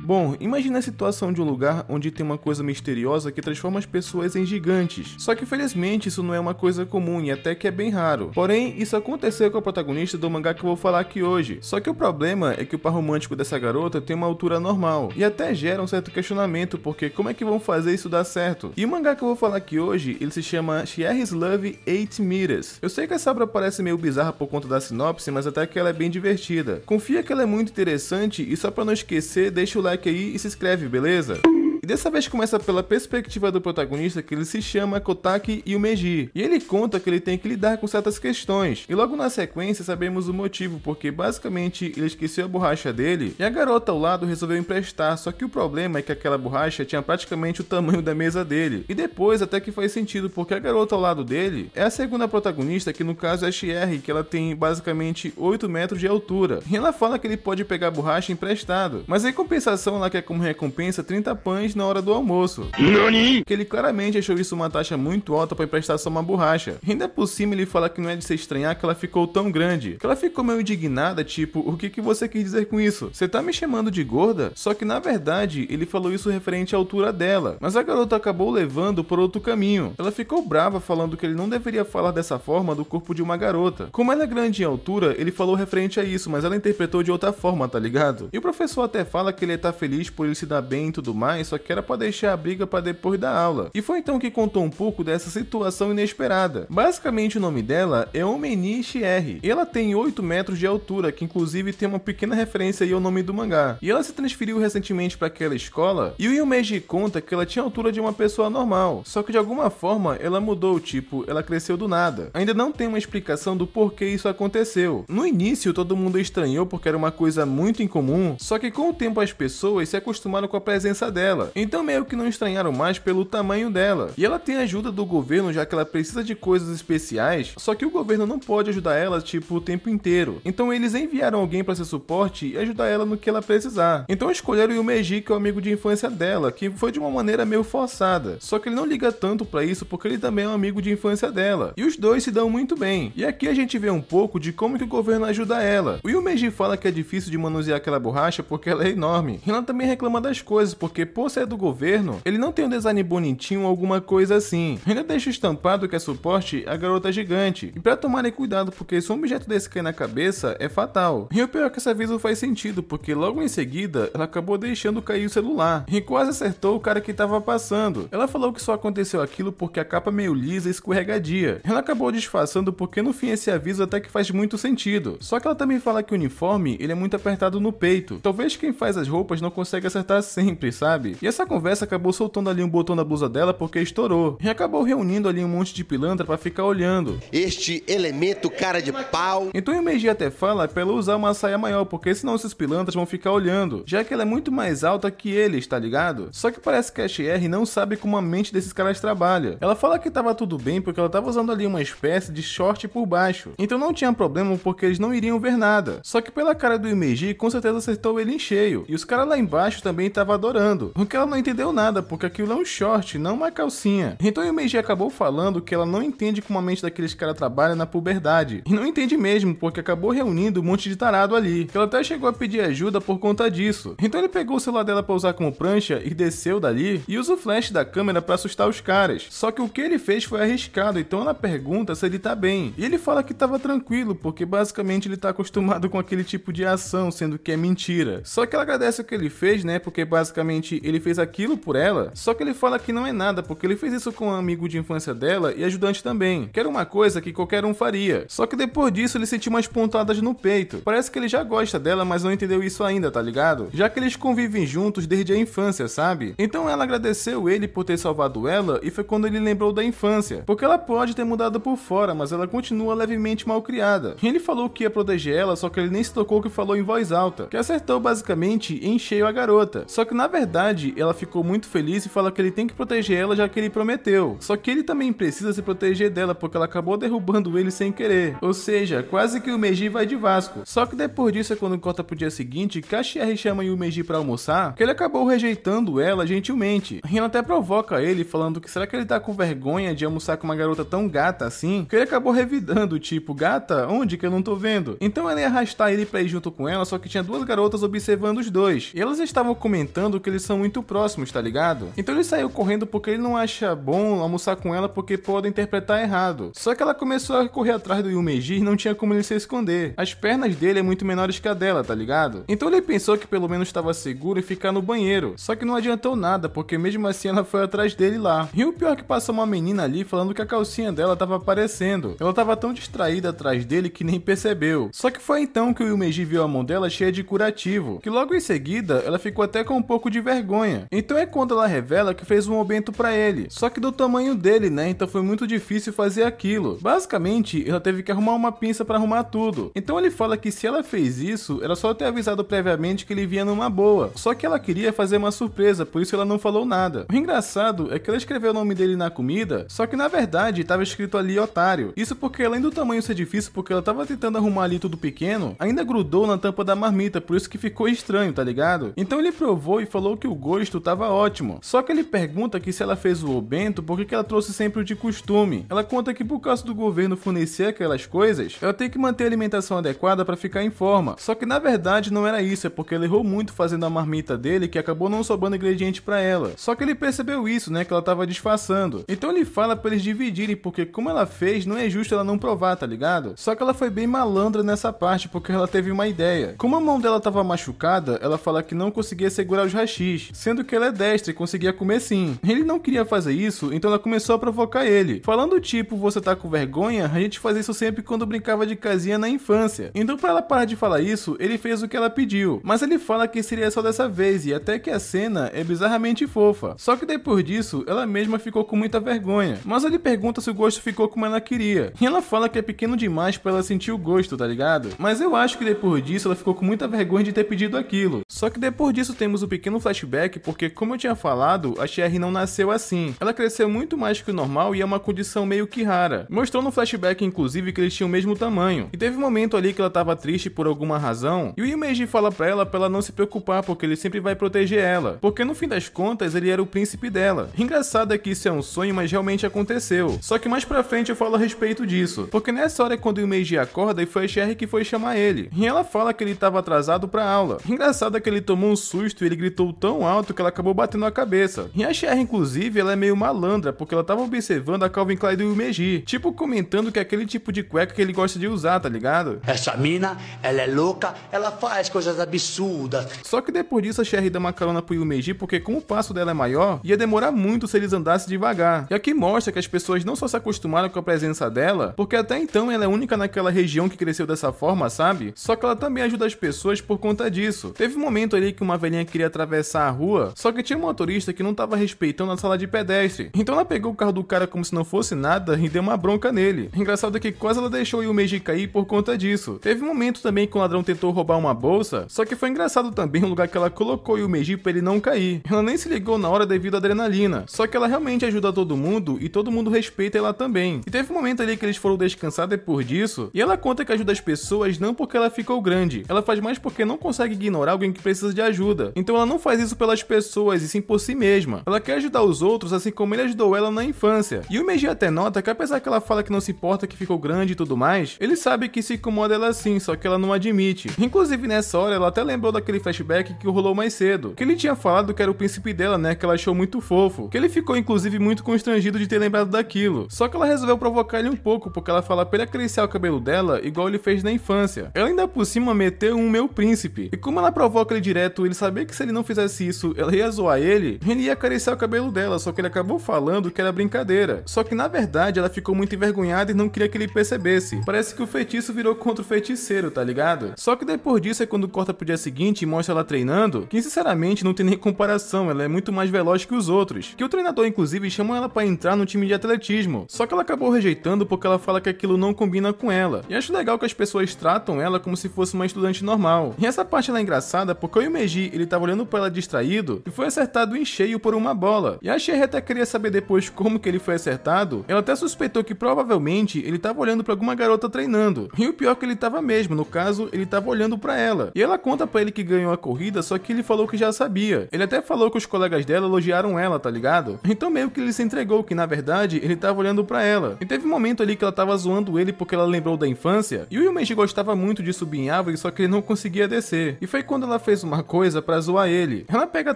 Bom, imagina a situação de um lugar onde tem uma coisa misteriosa que transforma as pessoas em gigantes. Só que felizmente isso não é uma coisa comum e até que é bem raro. Porém, isso aconteceu com a protagonista do mangá que eu vou falar aqui hoje. Só que o problema é que o par romântico dessa garota tem uma altura normal. E até gera um certo questionamento, porque como é que vão fazer isso dar certo? E o mangá que eu vou falar aqui hoje, ele se chama Sierra's Love 8 Meters. Eu sei que essa obra parece meio bizarra por conta da sinopse, mas até que ela é bem divertida. Confia que ela é muito interessante e só pra não esquecer, deixa o like aí e se inscreve, beleza? E dessa vez começa pela perspectiva do protagonista, que ele se chama Kotaki Yumeji, e ele conta que ele tem que lidar com certas questões, e logo na sequência sabemos o motivo, porque basicamente ele esqueceu a borracha dele, e a garota ao lado resolveu emprestar, só que o problema é que aquela borracha tinha praticamente o tamanho da mesa dele, e depois até que faz sentido, porque a garota ao lado dele é a segunda protagonista, que no caso é a Sierra, que ela tem basicamente 8 metros de altura, e ela fala que ele pode pegar a borracha emprestado, mas em compensação ela quer como recompensa 30 pães na hora do almoço. NANI? Que ele claramente achou isso uma taxa muito alta para emprestar só uma borracha. E ainda por cima ele fala que não é de se estranhar que ela ficou tão grande, que ela ficou meio indignada, tipo, o que você quis dizer com isso? Você tá me chamando de gorda? Só que na verdade ele falou isso referente à altura dela, mas a garota acabou levando por outro caminho. Ela ficou brava falando que ele não deveria falar dessa forma do corpo de uma garota. Como ela é grande em altura, ele falou referente a isso, mas ela interpretou de outra forma, tá ligado? E o professor até fala que ele tá feliz por ele se dar bem e tudo mais, só que era pra deixar a briga pra depois da aula. E foi então que contou um pouco dessa situação inesperada. Basicamente o nome dela é Omeni Sierra. Ela tem 8 metros de altura, que inclusive tem uma pequena referência aí ao nome do mangá. E ela se transferiu recentemente pra aquela escola, e o Yumeji conta que ela tinha a altura de uma pessoa normal, só que de alguma forma ela mudou, tipo, ela cresceu do nada. Ainda não tem uma explicação do porquê isso aconteceu. No início todo mundo estranhou porque era uma coisa muito incomum, só que com o tempo as pessoas se acostumaram com a presença dela. Então meio que não estranharam mais pelo tamanho dela. E ela tem a ajuda do governo, já que ela precisa de coisas especiais, só que o governo não pode ajudar ela, tipo, o tempo inteiro. Então eles enviaram alguém para ser suporte e ajudar ela no que ela precisar. Então escolheram o Yumeji, que é o amigo de infância dela, que foi de uma maneira meio forçada. Só que ele não liga tanto pra isso porque ele também é um amigo de infância dela. E os dois se dão muito bem. E aqui a gente vê um pouco de como que o governo ajuda ela. O Yumeji fala que é difícil de manusear aquela borracha porque ela é enorme. E ela também reclama das coisas, porque por ser do governo, ele não tem um design bonitinho ou alguma coisa assim. Ainda deixa estampado que é suporte a garota gigante. E pra tomarem cuidado, porque se um objeto desse cair na cabeça, é fatal. E o pior é que essa vez não faz sentido, porque logo em seguida, ela acabou deixando cair o celular. E quase acertou o cara que tava passando. Ela falou que só aconteceu aquilo porque a capa é meio lisa e escorregadia. Ela acabou disfarçando porque no fim esse aviso até que faz muito sentido. Só que ela também fala que o uniforme, ele é muito apertado no peito. Talvez quem faz as roupas não consegue acertar sempre, sabe? E essa conversa acabou soltando ali um botão da blusa dela porque estourou. E acabou reunindo ali um monte de pilantra pra ficar olhando. Este elemento cara de pau. Então o Yumeji até fala pra ela usar uma saia maior, porque senão esses pilantras vão ficar olhando, já que ela é muito mais alta que eles, tá ligado? Só que parece que a Sierra não sabe como a mente desses caras trabalha. Ela fala que tava tudo bem porque ela tava usando ali uma espécie de short por baixo. Então não tinha problema porque eles não iriam ver nada. Só que pela cara do Yumeji, com certeza acertou ele em cheio. E os caras lá embaixo também estavam adorando. O que ela não entendeu nada, porque aquilo é um short, não uma calcinha. Então o Yumeji acabou falando que ela não entende como a mente daqueles caras trabalha na puberdade. E não entende mesmo, porque acabou reunindo um monte de tarado ali. Ela até chegou a pedir ajuda por conta disso. Então ele pegou o celular dela pra usar como prancha e desceu dali e usa o flash da câmera pra assustar os caras. Só que o que ele fez foi arriscado, então ela pergunta se ele tá bem. E ele fala que tava tranquilo, porque basicamente ele tá acostumado com aquele tipo de ação, sendo que é mentira. Só que ela agradece o que ele fez, né, porque basicamente ele fez aquilo por ela. Só que ele fala que não é nada, porque ele fez isso com um amigo de infância dela e ajudante também, que era uma coisa que qualquer um faria. Só que depois disso ele sentiu umas pontadas no peito. Parece que ele já gosta dela, mas não entendeu isso ainda, tá ligado? Já que eles convivem juntos desde a infância, sabe? Então ela agradeceu ele por ter salvado ela e foi quando ele lembrou da infância, porque ela pode ter mudado por fora, mas ela continua levemente mal criada. E ele falou que ia proteger ela, só que ele nem se tocou que falou em voz alta, que acertou basicamente em cheio a garota. Só que na verdade ela ficou muito feliz e fala que ele tem que proteger ela já que ele prometeu. Só que ele também precisa se proteger dela porque ela acabou derrubando ele sem querer. Ou seja, quase que o Meiji vai de Vasco. Só que depois disso é quando corta pro dia seguinte que a Cherry chama o Meiji pra almoçar, que ele acabou rejeitando ela gentilmente. E ela até provoca ele falando que será que ele tá com vergonha de almoçar com uma garota tão gata assim? Que ele acabou revidando, tipo, gata? Onde que eu não tô vendo? Então ela ia arrastar ele pra ir junto com ela, só que tinha duas garotas observando os dois. E elas estavam comentando que eles são muito próximos, tá ligado? Então ele saiu correndo porque ele não acha bom almoçar com ela porque pode interpretar errado. Só que ela começou a correr atrás do Yumeji e não tinha como ele se esconder. As pernas dele é muito menores que a dela, tá ligado? Então ele pensou que pelo menos estava seguro e ficar no banheiro. Só que não adiantou nada, porque mesmo assim ela foi atrás dele lá. E o pior é que passou uma menina ali falando que a calcinha dela tava aparecendo. Ela tava tão distraída atrás dele que nem percebeu. Só que foi então que o Yumeji viu a mão dela cheia de curativo, que logo em seguida ela ficou até com um pouco de vergonha. Então é quando ela revela que fez um obento pra ele, só que do tamanho dele, né? Então foi muito difícil fazer aquilo. Basicamente, ela teve que arrumar uma pinça pra arrumar tudo. Então ele fala que se ela fez isso, era só ter avisado previamente que ele vinha numa boa. Só que ela queria fazer uma surpresa, por isso ela não falou nada. O engraçado é que ela escreveu o nome dele na comida, só que na verdade tava escrito ali otário. Isso porque além do tamanho ser difícil, porque ela tava tentando arrumar ali tudo pequeno, ainda grudou na tampa da marmita, por isso que ficou estranho, tá ligado? Então ele provou e falou que o gosto tava ótimo. Só que ele pergunta que se ela fez o obento, por que ela trouxe sempre o de costume? Ela conta que por causa do governo fornecer aquelas coisas, ela tem que manter a alimentação adequada pra ficar em forma. Só que na verdade não era isso, é porque ele errou muito fazendo a marmita dele que acabou não sobrando ingrediente pra ela. Só que ele percebeu isso, né, que ela tava disfarçando. Então ele fala pra eles dividirem, porque como ela fez, não é justo ela não provar, tá ligado? Só que ela foi bem malandra nessa parte, porque ela teve uma ideia. Como a mão dela tava machucada, ela fala que não conseguia segurar os rachis, sendo que ela é destra e conseguia comer sim. Ele não queria fazer isso, então ela começou a provocar ele, falando tipo, você tá com vergonha? A gente fazia isso sempre quando brincava de casinha na infância. Então pra ela parar de falar isso, ele fez o que ela pediu, mas ele fala que seria só dessa vez, e até que a cena é bizarramente fofa. Só que depois disso, ela mesma ficou com muita vergonha, mas ele pergunta se o gosto ficou como ela queria, e ela fala que é pequeno demais pra ela sentir o gosto, tá ligado? Mas eu acho que depois disso, ela ficou com muita vergonha de ter pedido aquilo. Só que depois disso temos um pequeno flashback, porque como eu tinha falado, a Cherry não nasceu assim. Ela cresceu muito mais que o normal e é uma condição meio que rara. Mostrou no flashback, inclusive, que eles tinham o mesmo tamanho. E teve um momento ali que ela tava triste por alguma razão, e o Yumeji fala pra ela não se preocupar, porque ele sempre vai proteger ela. Porque no fim das contas, ele era o príncipe dela. Engraçado é que isso é um sonho, mas realmente aconteceu. Só que mais pra frente eu falo a respeito disso. Porque nessa hora é quando o Yumeji acorda e foi a Cherry que foi chamar ele. E ela fala que ele tava atrasado pra aula. Engraçado é que ele tomou um susto e ele gritou tão alto que ela acabou batendo a cabeça. E a Cherry, inclusive, ela é meio malandra, porque ela tava observando a Calvin Klein do Yumeji, tipo comentando que é aquele tipo de cueca que ele gosta de usar, tá ligado? Essa mina, ela é louca, ela faz coisas absurdas. Só que depois disso a Cherry dá uma carona pro Yumeji, porque como o passo dela é maior, ia demorar muito se eles andassem devagar. E aqui mostra que as pessoas não só se acostumaram com a presença dela, porque até então ela é única naquela região que cresceu dessa forma, sabe? Só que ela também ajuda as pessoas por conta disso. Teve um momento ali que uma velhinha queria atravessar a rua, só que tinha um motorista que não tava respeitando a sala de pedestre. Então ela pegou o carro do cara como se não fosse nada e deu uma bronca nele. Engraçado é que quase ela deixou o Yumeji cair por conta disso. Teve um momento também que o ladrão tentou roubar uma bolsa, só que foi engraçado também o lugar que ela colocou o Yumeji pra ele não cair. Ela nem se ligou na hora devido à adrenalina, só que ela realmente ajuda todo mundo e todo mundo respeita ela também. E teve um momento ali que eles foram descansar depois disso, e ela conta que ajuda as pessoas não porque ela ficou grande, ela faz mais porque não consegue ignorar alguém que precisa de ajuda. Então ela não faz isso pelas pessoas e sim por si mesma. Ela quer ajudar os outros assim como ele ajudou ela na infância. E o Meiji até nota que apesar que ela fala que não se importa que ficou grande e tudo mais, ele sabe que isso incomoda ela sim, só que ela não admite. Inclusive nessa hora ela até lembrou daquele flashback que rolou mais cedo, que ele tinha falado que era o príncipe dela, né, que ela achou muito fofo, que ele ficou inclusive muito constrangido de ter lembrado daquilo. Só que ela resolveu provocar ele um pouco, porque ela fala pra ele acariciar o cabelo dela igual ele fez na infância. Ela ainda por cima meteu um meu príncipe. E como ela provoca ele direto, ele sabia que se ele não fizesse isso, ela ia zoar ele ia acariciar o cabelo dela, só que ele acabou falando que era brincadeira. Só que na verdade ela ficou muito envergonhada e não queria que ele percebesse. Parece que o feitiço virou contra o feiticeiro, tá ligado? Só que depois disso é quando corta pro dia seguinte e mostra ela treinando, que sinceramente não tem nem comparação, ela é muito mais veloz que os outros. Que o treinador inclusive chamou ela pra entrar no time de atletismo, só que ela acabou rejeitando porque ela fala que aquilo não combina com ela. E acho legal que as pessoas tratam ela como se fosse uma estudante normal. E essa parte ela é engraçada porque o Yumeji, ele tava olhando pra ela distraído corrido e foi acertado em cheio por uma bola. E a Cherry até queria saber depois como que ele foi acertado. Ela até suspeitou que provavelmente ele tava olhando pra alguma garota treinando. E o pior é que ele tava mesmo, no caso, ele tava olhando pra ela. E ela conta pra ele que ganhou a corrida, só que ele falou que já sabia. Ele até falou que os colegas dela elogiaram ela, tá ligado? Então meio que ele se entregou que na verdade ele tava olhando pra ela. E teve um momento ali que ela tava zoando ele porque ela lembrou da infância. E o Yumeji gostava muito de subir em árvores, só que ele não conseguia descer. E foi quando ela fez uma coisa pra zoar ele. Ela pega a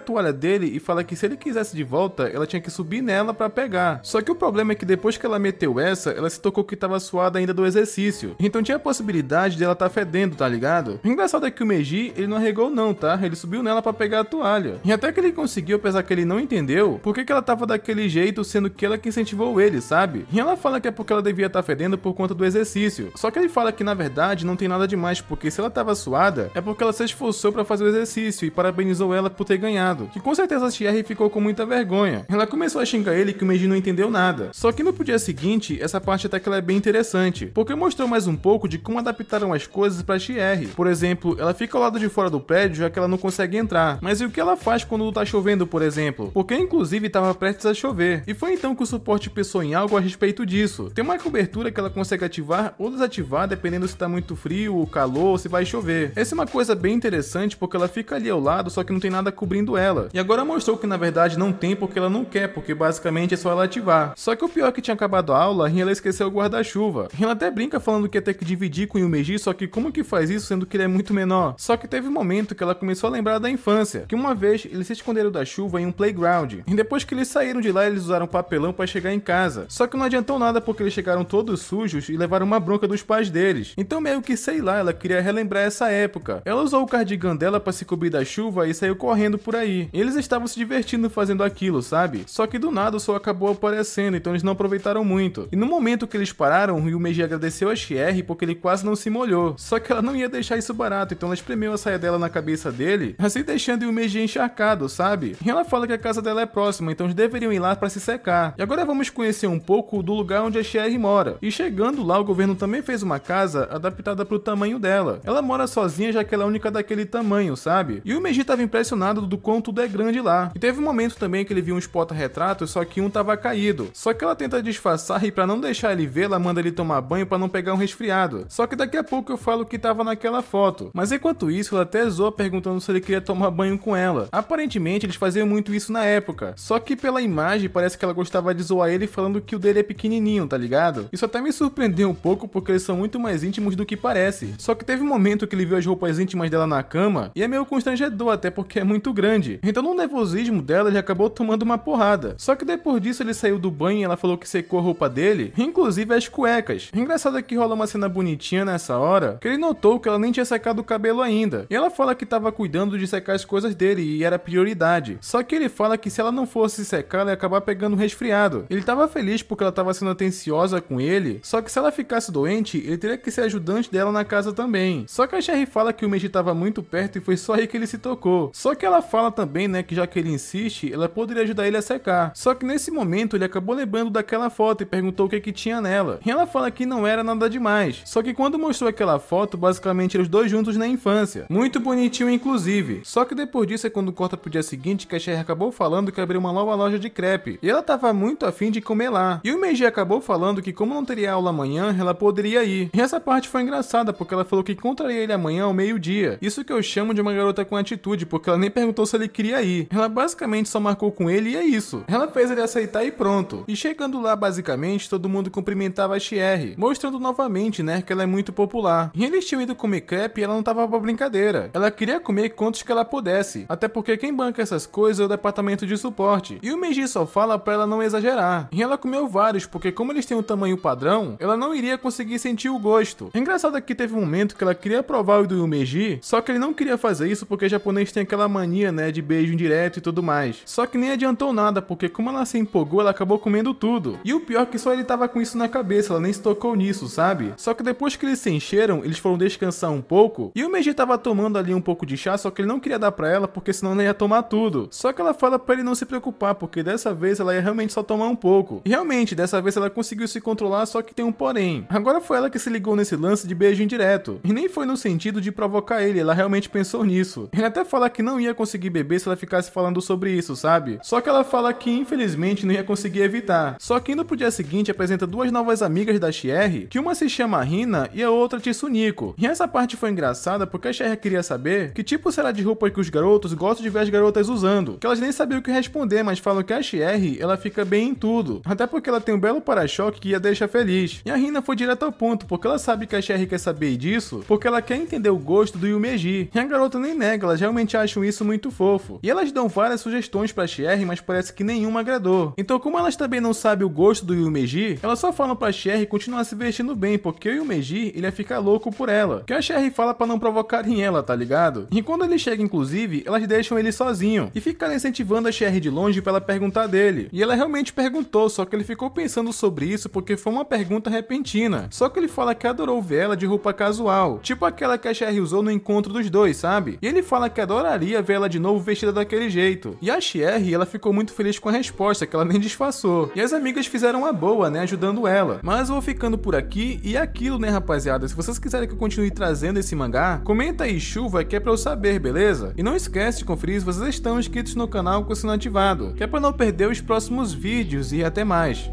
toalha dele e fala que se ele quisesse de volta, ela tinha que subir nela pra pegar. Só que o problema é que depois que ela meteu essa, ela se tocou que tava suada ainda do exercício. Então tinha a possibilidade dela tá fedendo, tá ligado? O engraçado é que o Meiji, ele não arregou não, tá? Ele subiu nela pra pegar a toalha. E até que ele conseguiu, apesar que ele não entendeu, por que ela tava daquele jeito, sendo que ela que incentivou ele, sabe? E ela fala que é porque ela devia estar fedendo por conta do exercício. Só que ele fala que na verdade não tem nada demais, porque se ela tava suada, é porque ela se esforçou pra fazer o exercício e parabenizou ela por ter ganhado. Que com certeza a Cherry ficou com muita vergonha. Ela começou a xingar ele que o Meiji não entendeu nada. Só que no dia seguinte, essa parte até que ela é bem interessante, porque mostrou mais um pouco de como adaptaram as coisas pra Cherry. Por exemplo, ela fica ao lado de fora do prédio já que ela não consegue entrar. Mas e o que ela faz quando tá chovendo, por exemplo? Porque inclusive tava prestes a chover. E foi então que o suporte pensou em algo a respeito disso. Tem uma cobertura que ela consegue ativar ou desativar dependendo se tá muito frio ou calor ou se vai chover. Essa é uma coisa bem interessante porque ela fica ali ao lado, só que não tem nada cobrindo ela. E agora mostrou que na verdade não tem porque ela não quer, porque basicamente é só ela ativar. Só que o pior é que tinha acabado a aula e ela esqueceu o guarda-chuva. E ela até brinca falando que ia ter que dividir com o Yumeji, só que como que faz isso sendo que ele é muito menor? Só que teve um momento que ela começou a lembrar da infância, que uma vez eles se esconderam da chuva em um playground. E depois que eles saíram de lá, eles usaram papelão para chegar em casa. Só que não adiantou nada porque eles chegaram todos sujos e levaram uma bronca dos pais deles. Então meio que sei lá, ela queria relembrar essa época. Ela usou o cardigan dela para se cobrir da chuva e saiu correndo por aí. E eles estavam se divertindo fazendo aquilo, sabe? Só que do nada o sol acabou aparecendo, então eles não aproveitaram muito. E no momento que eles pararam, o Yumeji agradeceu a Cherry porque ele quase não se molhou. Só que ela não ia deixar isso barato, então ela espremeu a saia dela na cabeça dele, assim deixando o Yumeji encharcado, sabe? E ela fala que a casa dela é próxima, então eles deveriam ir lá para se secar. E agora vamos conhecer um pouco do lugar onde a Cherry mora. E chegando lá, o governo também fez uma casa adaptada pro tamanho dela. Ela mora sozinha, já que ela é única daquele tamanho, sabe? E o Yumeji tava impressionado do quão tudo é grande lá. E teve um momento também que ele viu uns porta-retratos, só que um tava caído. Só que ela tenta disfarçar e pra não deixar ele ver, ela manda ele tomar banho pra não pegar um resfriado. Só que daqui a pouco eu falo que tava naquela foto. Mas enquanto isso, ela até zoa perguntando se ele queria tomar banho com ela. Aparentemente, eles faziam muito isso na época. Só que pela imagem, parece que ela gostava de zoar ele falando que o dele é pequenininho, tá ligado? Isso até me surpreendeu um pouco, porque eles são muito mais íntimos do que parece. Só que teve um momento que ele viu as roupas íntimas dela na cama, e é meio constrangedor até porque é muito grande. Então no nervosismo dela, ele acabou tomando uma porrada. Só que depois disso, ele saiu do banho e ela falou que secou a roupa dele, inclusive as cuecas. Engraçado é que rola uma cena bonitinha nessa hora, que ele notou que ela nem tinha secado o cabelo ainda. E ela fala que tava cuidando de secar as coisas dele e era prioridade. Só que ele fala que se ela não fosse secar, ela ia acabar pegando um resfriado. Ele tava feliz porque ela tava sendo atenciosa com ele, só que se ela ficasse doente, ele teria que ser ajudante dela na casa também. Só que a Cherry fala que o Meiji tava muito perto e foi só aí que ele se tocou. Só que ela fala também, né, que já que ele insiste, ela poderia ajudar ele a secar. Só que nesse momento ele acabou lembrando daquela foto e perguntou o que tinha nela. E ela fala que não era nada demais. Só que quando mostrou aquela foto, basicamente eram os dois juntos na infância. Muito bonitinho inclusive. Só que depois disso é quando corta pro dia seguinte que a Cherry acabou falando que abriu uma nova loja de crepe. E ela tava muito afim de comer lá. E o Meiji acabou falando que como não teria aula amanhã, ela poderia ir. E essa parte foi engraçada porque ela falou que encontraria ele amanhã ao meio-dia. Isso que eu chamo de uma garota com atitude, porque ela nem perguntou se ele queria ir. Ela basicamente só marcou com ele e é isso. Ela fez ele aceitar e pronto. E chegando lá, basicamente, todo mundo cumprimentava a Cherry, mostrando novamente, né, que ela é muito popular. E eles tinham ido comer crepe e ela não tava pra brincadeira. Ela queria comer quantos que ela pudesse. Até porque quem banca essas coisas é o departamento de suporte. E o Meiji só fala pra ela não exagerar. E ela comeu vários, porque como eles têm um tamanho padrão, ela não iria conseguir sentir o gosto. Engraçado é que teve um momento que ela queria provar o do Yumeji, só que ele não queria fazer isso porque japonês tem aquela mania, né, de beijo indireto e tudo mais. Só que nem adiantou nada, porque como ela se empolgou, ela acabou comendo tudo. E o pior é que só ele tava com isso na cabeça, ela nem se tocou nisso, sabe? Só que depois que eles se encheram, eles foram descansar um pouco, e o Meiji tava tomando ali um pouco de chá, só que ele não queria dar pra ela, porque senão ela ia tomar tudo. Só que ela fala pra ele não se preocupar, porque dessa vez ela ia realmente só tomar um pouco. E realmente, dessa vez ela conseguiu se controlar, só que tem um porém. Agora foi ela que se ligou nesse lance de beijo indireto. E nem foi no sentido de provocar ele, ela realmente pensou nisso. Ele até fala que não ia conseguir bebê se ela ficasse falando sobre isso, sabe? Só que ela fala que infelizmente não ia conseguir evitar. Só que indo pro dia seguinte apresenta duas novas amigas da Cher, que uma se chama Rina e a outra Tsuniko. E essa parte foi engraçada porque a Cher queria saber que tipo será de roupa que os garotos gostam de ver as garotas usando, que elas nem sabiam o que responder, mas falam que a Cher, ela fica bem em tudo, até porque ela tem um belo para-choque que a deixa feliz. E a Rina foi direto ao ponto, porque ela sabe que a Cher quer saber disso, porque ela quer entender o gosto do Yumeji. E a garota nem nega, elas realmente acham isso muito fofo. E elas dão várias sugestões pra Cher, mas parece que nenhuma agradou. Então, como elas também não sabem o gosto do Yumeji, elas só falam pra Cher continuar se vestindo bem, porque o Yumeji, ele ia ficar louco por ela. Que a Cher fala pra não provocarem ela, tá ligado? E quando ele chega, inclusive, elas deixam ele sozinho e ficaram incentivando a Cher de longe pra ela perguntar dele. E ela realmente perguntou, só que ele ficou pensando sobre isso porque foi uma pergunta repentina. Só que ele fala que adorou ver ela de roupa casual, tipo aquela que a Cher usou no encontro dos dois, sabe? E ele fala que adoraria ver ela de novo vestida daquele jeito. E a Cher, ela ficou muito feliz com a resposta, que ela nem disfarçou. E as amigas fizeram a boa, né, ajudando ela. Mas eu vou ficando por aqui e é aquilo, né, rapaziada? Se vocês quiserem que eu continue trazendo esse mangá, comenta aí chuva, que é pra eu saber, beleza? E não esquece de conferir se vocês estão inscritos no canal com o sino ativado, que é pra não perder os próximos vídeos e até mais.